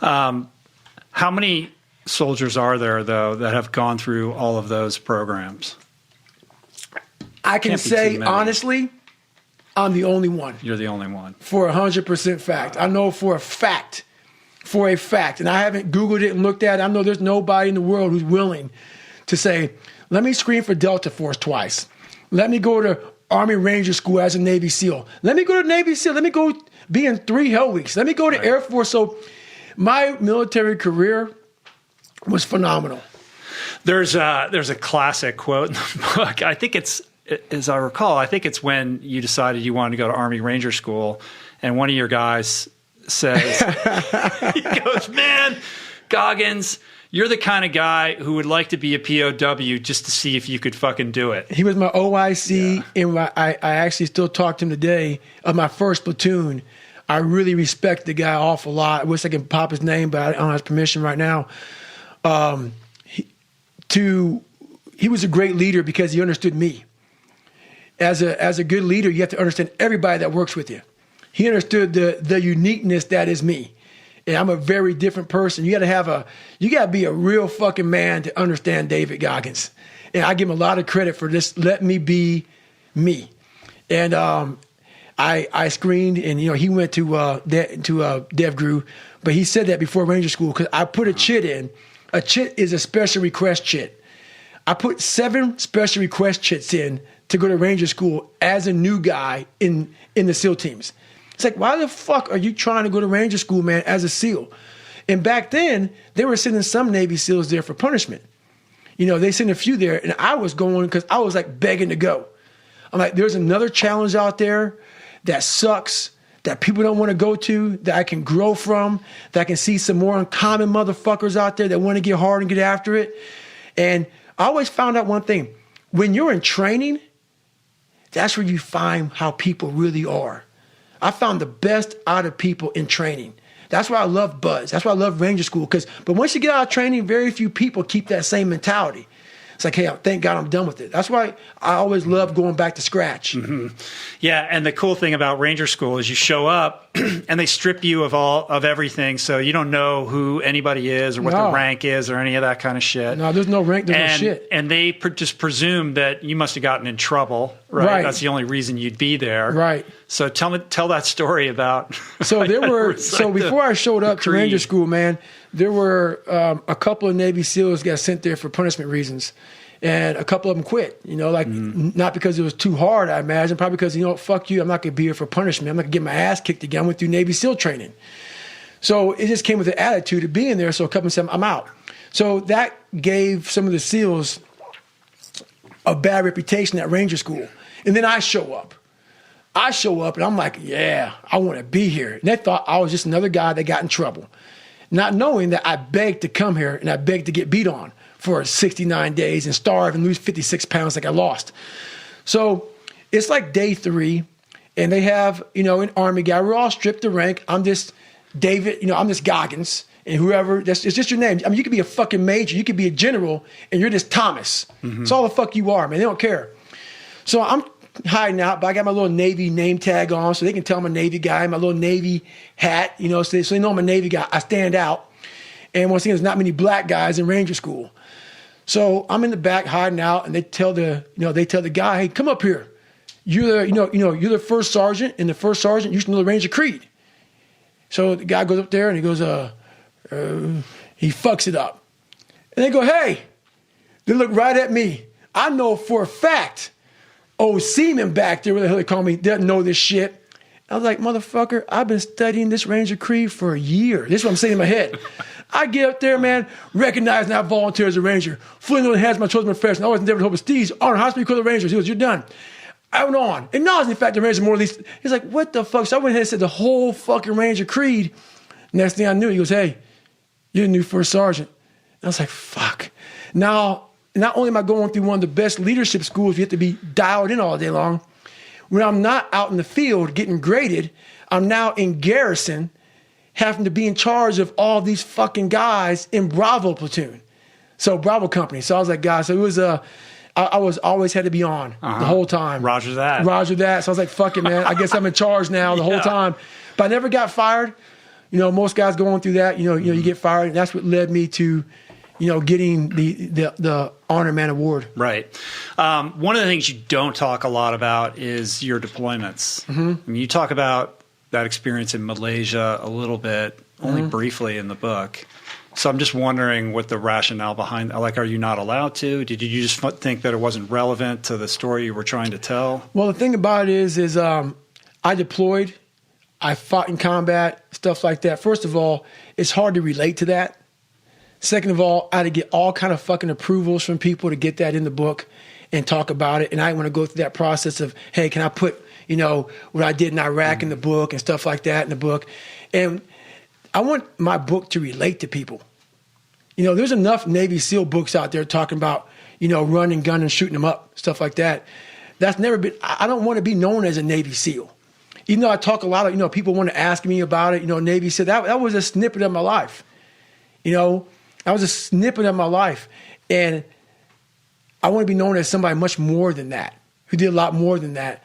How many soldiers are there, though, that have gone through all of those programs? I can say, honestly, I'm the only one. You're the only one. For 100% fact. I know for a fact, and I haven't Googled it and looked at it. I know there's nobody in the world who's willing to say, let me screen for Delta Force twice. Let me go to Army Ranger School as a Navy SEAL. Let me go to Navy SEAL. Let me go be in 3 Hell Weeks. Let me go to Air Force. So my military career was phenomenal. There's a classic quote in the book. I think it's, as I recall, I think it's when you decided you wanted to go to Army Ranger School, and one of your guys says, he goes, man, Goggins, you're the kind of guy who would like to be a POW just to see if you could fucking do it. He was my OIC, and I actually still talk to him today of my first platoon. I really respect the guy an awful lot. I wish I could pop his name, but I don't have his permission right now. He was a great leader because he understood me. As a good leader, you have to understand everybody that works with you. He understood the uniqueness that is me. And I'm a very different person. You gotta be a real fucking man to understand David Goggins. And I give him a lot of credit for this. Let me be me. And I screened, and he went to DevGru, but he said that before Ranger School because I put a chit in. A chit is a special request chit. I put 7 special request chits in to go to Ranger School as a new guy in the SEAL teams. It's like, why the fuck are you trying to go to Ranger School, man, as a SEAL? And back then, they were sending some Navy SEALs there for punishment. They sent a few there, and I was going because I was like begging to go. I'm like, there's another challenge out there that sucks, that people don't want to go to, that I can grow from, that I can see some more uncommon motherfuckers out there that want to get hard and get after it. And I always found out one thing. When you're in training, that's where you find how people really are. I found the best out of people in training. That's why I love Buzz. That's why I love Ranger School. But once you get out of training, very few people keep that same mentality. It's like, hey, thank God I'm done with it. That's why I always love going back to scratch. Mm-hmm. Yeah, and the cool thing about Ranger School is you show up and they strip you of everything, so you don't know who anybody is or what their rank is or any of that kind of shit. No, there's no rank, there's no shit. And they just presume that you must have gotten in trouble, right? That's the only reason you'd be there. Right. So tell that story about. So before I showed up to Ranger School, man, there were a couple of Navy SEALs got sent there for punishment reasons, and a couple of them quit. Not because it was too hard, I imagine, probably because fuck you, I'm not gonna be here for punishment. I'm not gonna get my ass kicked again. I went through Navy SEAL training, so it just came with the attitude of being there. So a couple of them said, I'm out. So that gave some of the SEALs a bad reputation at Ranger School, and then I show up. And I'm like, yeah, I want to be here. And they thought I was just another guy that got in trouble, not knowing that I begged to come here and I begged to get beat on for 69 days and starve and lose 56 pounds like I lost. So it's like day 3, and they have, an Army guy. We're all stripped to rank. I'm just David, I'm just Goggins. And whoever, it's just your name. I mean, you could be a fucking major. You could be a general, and you're just Thomas. Mm-hmm. That's all the fuck you are, man. They don't care. So I'm hiding out, but I got my little Navy name tag on so they can tell I'm a Navy guy, my little Navy hat, so they know I'm a Navy guy. I stand out. And once again, there's not many black guys in Ranger School. So I'm in the back hiding out, and they tell the guy, hey, come up here. You're the first sergeant, and the first sergeant, you should know the Ranger Creed. So the guy goes up there and he goes, he fucks it up. And they go, hey, they look right at me. I know for a fact old seaman back there, what the hell they call me, doesn't know this shit. I was like, motherfucker, I've been studying this Ranger Creed for a year. This is what I'm saying in my head. I get up there, man, recognize and I volunteer as a Ranger. Fully know the hands of my chosen profession. I always endeavored to hope of steeds. Honor, hospital, call the Rangers. He goes, you're done. I went on. Acknowledging the fact the Rangers are more at least. He's like, what the fuck? So I went ahead and said the whole fucking Ranger Creed. Next thing I knew, he goes, hey, you're the new first sergeant. And I was like, fuck. Now, not only am I going through one of the best leadership schools, you have to be dialed in all day long. When I'm not out in the field getting graded, I'm now in garrison, having to be in charge of all these fucking guys in Bravo platoon. So Bravo company. So I was like, guys, so it was I was always had to be on the whole time. Roger that. So I was like, fuck it, man. I guess I'm in charge now the whole time. But I never got fired. most guys going through that, you get fired. And that's what led me to, getting the Honor Man Award. Right. One of the things you don't talk a lot about is your deployments. I mean, you talk about that experience in Malaysia a little bit, only briefly in the book. So I'm just wondering what the rationale behind, like, are you not allowed to? Did you just think that it wasn't relevant to the story you were trying to tell? Well, the thing about it is I deployed, I fought in combat, stuff like that. First of all, it's hard to relate to that. Second of all, I had to get all kind of fucking approvals from people to get that in the book and talk about it. And I didn't want to go through that process of, hey, can I put, what I did in Iraq in the book and stuff like that in the book. And I want my book to relate to people. There's enough Navy SEAL books out there talking about, running, gunning, shooting them up, stuff like that. That's never been, I don't want to be known as a Navy SEAL. Even though I talk a lot of, people want to ask me about it, Navy SEAL, that was a snippet of my life. That was a snippet of my life. And I want to be known as somebody much more than that, who did a lot more than that.